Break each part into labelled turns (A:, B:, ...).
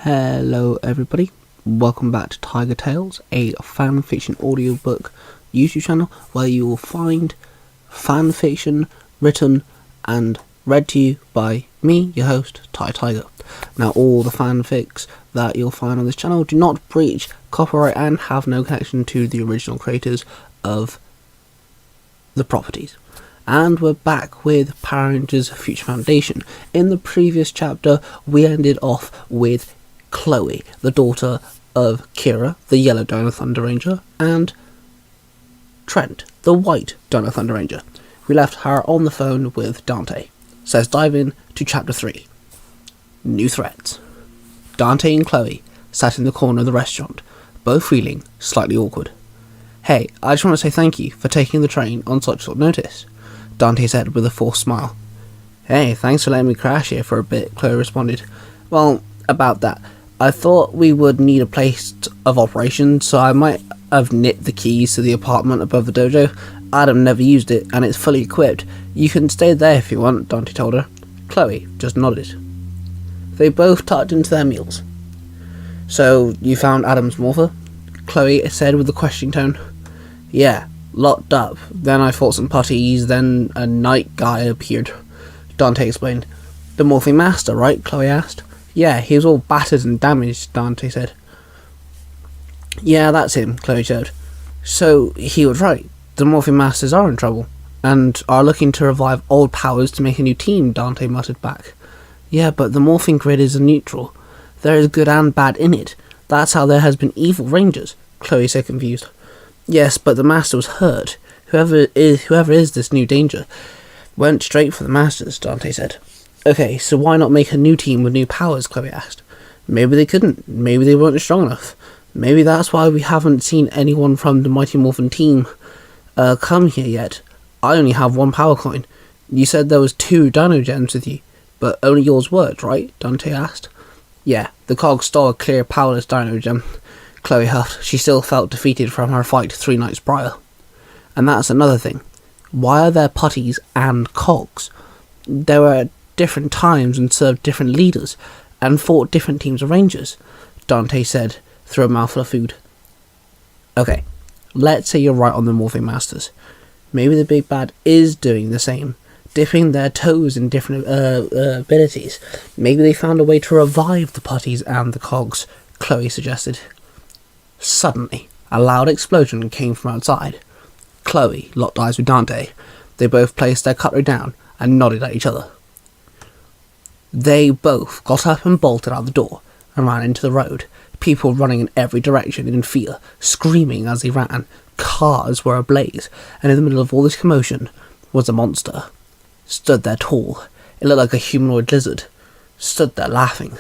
A: Hello everybody, welcome back to Tiger Tales, a fanfiction audiobook YouTube channel where you will find fanfiction written and read to you by me, your host, Tai Tiger. Now all the fanfics that you'll find on this channel do not breach copyright and have no connection to the original creators of the properties. And we're back with Power Rangers Future Foundation. In the previous chapter, we ended off with Chloe, the daughter of Kira, the yellow Dino Thunder Ranger, and Trent, the white Dino Thunder Ranger. We left her on the phone with Dante. So let's dive in to chapter 3. New threats. Dante and Chloe sat in the corner of the restaurant, both feeling slightly awkward. "Hey, I just want to say thank you for taking the train on such short notice," Dante said with a forced smile. "Hey, thanks for letting me crash here for a bit," Chloe responded. "Well, about that, I thought we would need a place of operation, so I might have nicked the keys to the apartment above the dojo. Adam never used it, and it's fully equipped. You can stay there if you want," Dante told her. Chloe just nodded. They both tucked into their meals. "So, you found Adam's morpher?" Chloe said with a questioning tone. "Yeah, locked up. Then I fought some putties, then a night guy appeared," Dante explained. "The morphing master, right?" Chloe asked. "Yeah, he was all battered and damaged," Dante said. "Yeah, that's him," Chloe showed. "So, he was right. The morphing masters are in trouble, and are looking to revive old powers to make a new team," Dante muttered back. "Yeah, but the morphing grid is a neutral. There is good and bad in it. That's how there has been evil rangers," Chloe said confused. "Yes, but the master was hurt. Whoever is this new danger went straight for the masters," Dante said. "Okay, so why not make a new team with new powers?" Chloe asked. "Maybe they couldn't. Maybe they weren't strong enough. Maybe that's why we haven't seen anyone from the Mighty Morphin team come here yet. I only have one power coin. You said there was 2 dino gems with you, but only yours worked, right?" Dante asked. "Yeah, the cog stole a clear powerless dino gem," Chloe huffed. She still felt defeated from her fight 3 nights prior. "And that's another thing. Why are there putties and cogs? They were at different times and served different leaders, and fought different teams of rangers," Dante said through a mouthful of food. "Okay, let's say you're right on the morphing masters. Maybe the big bad is doing the same, dipping their toes in different abilities. Maybe they found a way to revive the putties and the cogs," Chloe suggested. Suddenly, a loud explosion came from outside. Chloe locked eyes with Dante. They both placed their cutlery down and nodded at each other. They both got up and bolted out the door and ran into the road, people running in every direction in fear, screaming as they ran. Cars were ablaze, and in the middle of all this commotion was a monster. Stood there tall. It looked like a humanoid lizard. Stood there laughing.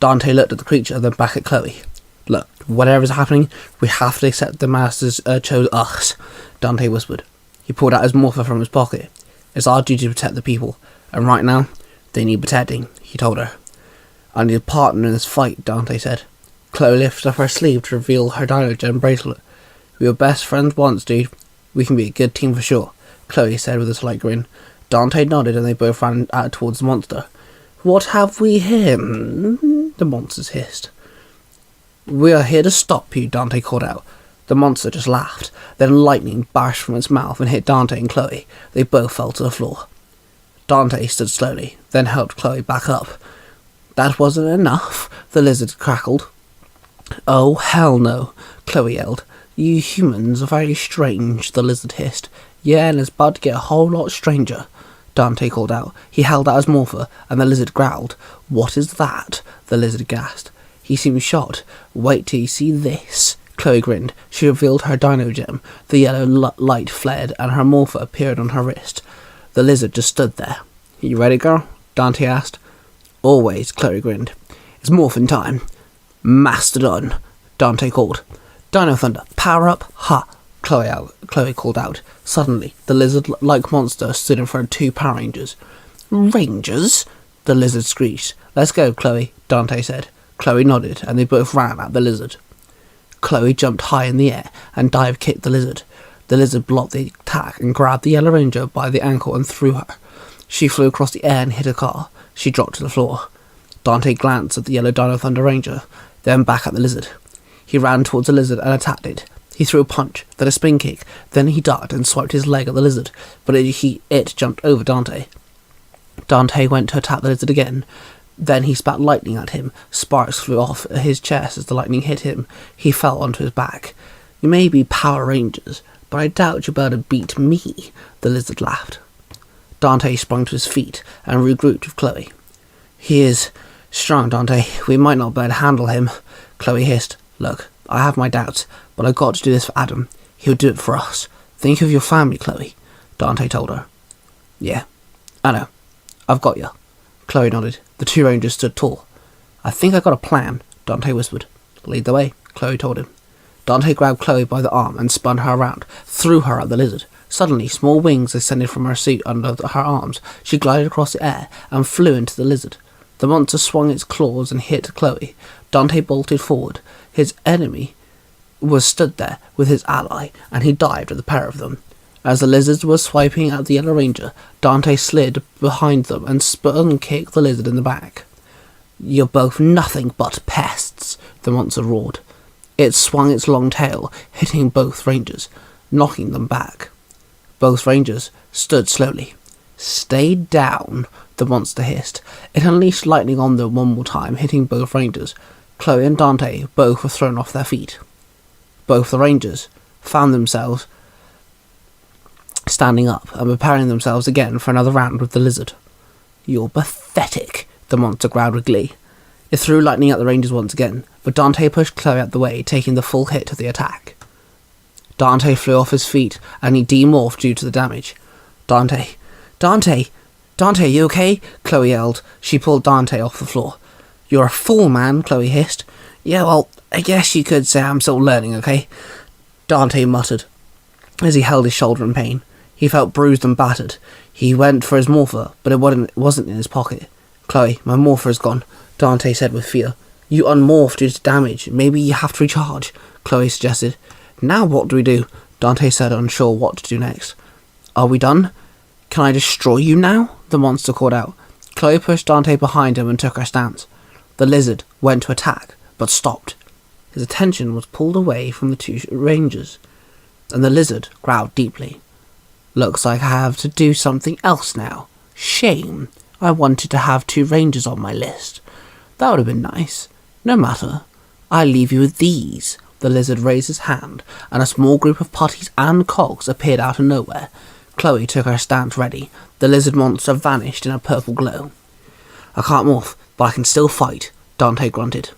A: Dante looked at the creature, then back at Chloe. "Look, whatever's happening, we have to accept the masters chose us," Dante whispered. He pulled out his morpher from his pocket. "It's our duty to protect the people, and right now, they need protecting," he told her. "I need a partner in this fight," Dante said. Chloe lifted up her sleeve to reveal her Dino Gem bracelet. "We were best friends once, dude. We can be a good team for sure," Chloe said with a slight grin. Dante nodded and they both ran out towards the monster. "What have we here?" the monsters hissed. "We are here to stop you," Dante called out. The monster just laughed. Then lightning burst from its mouth and hit Dante and Chloe. They both fell to the floor. Dante stood slowly, then helped Chloe back up. "That wasn't enough," the lizard crackled. "Oh, hell no," Chloe yelled. "You humans are very strange," the lizard hissed. "Yeah, and it's about to get a whole lot stranger," Dante called out. He held out his morpher, and the lizard growled. "What is that?" the lizard gasped. He seemed shocked. "Wait till you see this." Chloe grinned. She revealed her dino gem. The yellow light flared, and her morpher appeared on her wrist. The lizard just stood there. "You ready, girl?" Dante asked. "Always," Chloe grinned. "It's morphin' time." "Mastodon," Dante called. "Dino Thunder, power up, ha!" Chloe called out. Suddenly, the lizard-like monster stood in front of 2 Power Rangers. "Rangers?" the lizard screeched. "Let's go, Chloe," Dante said. Chloe nodded, and they both ran at the lizard. Chloe jumped high in the air and dive-kicked the lizard. The lizard blocked the attack and grabbed the Yellow Ranger by the ankle and threw her. She flew across the air and hit a car. She dropped to the floor. Dante glanced at the yellow Dino Thunder Ranger, then back at the lizard. He ran towards the lizard and attacked it. He threw a punch, then a spin kick, then he ducked and swiped his leg at the lizard, but it jumped over Dante. Dante went to attack the lizard again. Then he spat lightning at him. Sparks flew off his chest as the lightning hit him. He fell onto his back. "You may be Power Rangers, but I doubt you'll be able to beat me," the lizard laughed. Dante sprung to his feet and regrouped with Chloe. "He is strong, Dante. We might not be able to handle him," Chloe hissed. "Look, I have my doubts, but I've got to do this for Adam. He'll do it for us. Think of your family, Chloe," Dante told her. "Yeah, I know. I've got you." Chloe nodded. The two Rangers stood tall. "I think I got a plan," Dante whispered. "Lead the way," Chloe told him. Dante grabbed Chloe by the arm and spun her around, threw her at the lizard. Suddenly, small wings descended from her suit under her arms. She glided across the air and flew into the lizard. The monster swung its claws and hit Chloe. Dante bolted forward. His enemy was stood there with his ally, and he dived at the pair of them. As the lizards were swiping at the Yellow Ranger, Dante slid behind them and spun kicked the lizard in the back. "You're both nothing but pests," the monster roared. It swung its long tail, hitting both Rangers, knocking them back. Both Rangers stood slowly. "Stay down," the monster hissed. It unleashed lightning on them one more time, hitting both Rangers. Chloe and Dante both were thrown off their feet. Both the Rangers found themselves standing up and preparing themselves again for another round with the lizard. "You're pathetic," the monster growled with glee. It threw lightning at the Rangers once again, but Dante pushed Chloe out of the way, taking the full hit of the attack. Dante flew off his feet, and he demorphed due to the damage. Dante, you okay?" Chloe yelled. She pulled Dante off the floor. "You're a fool, man," Chloe hissed. "Yeah, well, I guess you could say I'm still learning, okay?" Dante muttered, as he held his shoulder in pain. He felt bruised and battered. He went for his morpher, but it wasn't in his pocket. "Chloe, my morpher is gone," Dante said with fear. "You unmorphed due to damage. Maybe you have to recharge," Chloe suggested. "Now what do we do?" Dante said, unsure what to do next. "Are we done? Can I destroy you now?" the monster called out. Chloe pushed Dante behind him and took her stance. The lizard went to attack, but stopped. His attention was pulled away from the two Rangers, and the lizard growled deeply. "Looks like I have to do something else now. Shame. I wanted to have 2 Rangers on my list. That would have been nice. No matter. I leave you with these." The lizard raised his hand, and a small group of putties and cogs appeared out of nowhere. Chloe took her stance ready. The lizard monster vanished in a purple glow. "I can't morph, but I can still fight," Dante grunted.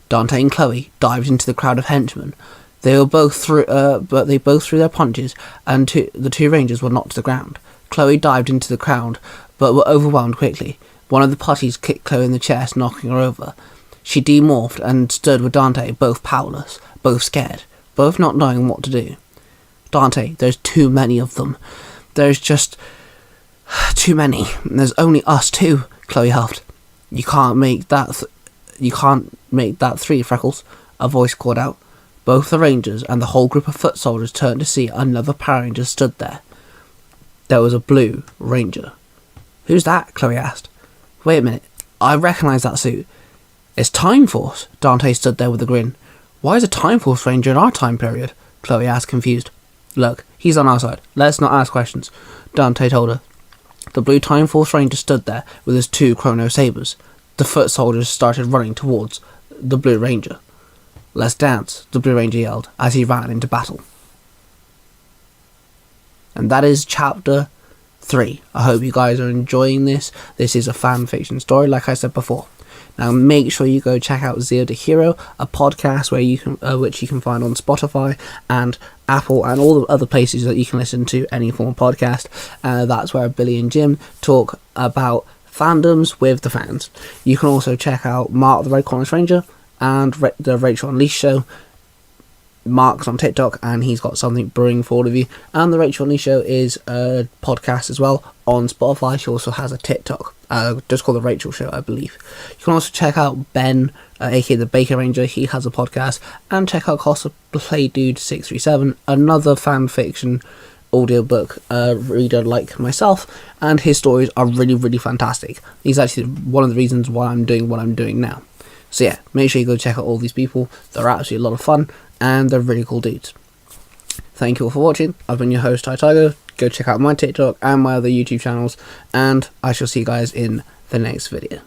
A: Dante and Chloe dived into the crowd of henchmen. They both threw their punches, and the 2 Rangers were knocked to the ground. Chloe dived into the crowd, but were overwhelmed quickly. One of the putties kicked Chloe in the chest, knocking her over. She demorphed and stood with Dante, both powerless, both scared, both not knowing what to do. "Dante, there's too many of them. There's just too many. There's only us 2, Chloe huffed. You can't make that 3, Freckles," a voice called out. Both the Rangers and the whole group of foot soldiers turned to see another Power Ranger stood there. There was a blue Ranger. "Who's that?" Chloe asked. "Wait a minute. I recognise that suit. It's Time Force." Dante stood there with a grin. "Why is a Time Force Ranger in our time period?" Chloe asked, confused. "Look, he's on our side. Let's not ask questions," Dante told her. The blue Time Force Ranger stood there with his 2 chrono sabers. The foot soldiers started running towards the Blue Ranger. "Let's dance," the Blue Ranger yelled as he ran into battle. And that is chapter 3. I hope you guys are enjoying this. This is a fan fiction story, like I said before. Now make sure you go check out Zero to Hero, a podcast which you can find on Spotify and Apple and all the other places that you can listen to any form of podcast. That's where Billy and Jim talk about fandoms with the fans. You can also check out Mark the Red Corner Ranger and the Rachel Unleashed Show. Mark's on TikTok and he's got something brewing for all of you. And the Rachel Unleashed Show is a podcast as well on Spotify. She also has a TikTok, just called the Rachel Show, I believe. You can also check out Ben, aka the Baker Ranger. He has a podcast. And check out Cosplay Dude 637, another fan fiction audiobook reader like myself, and his stories are really fantastic. He's actually one of the reasons why I'm doing what I'm doing now. So yeah, make sure you go check out all these people. They're actually a lot of fun, and they're really cool dudes. Thank you all for watching. I've been your host, Tai Tiger. Go check out my TikTok and my other YouTube channels, and I shall see you guys in the next video.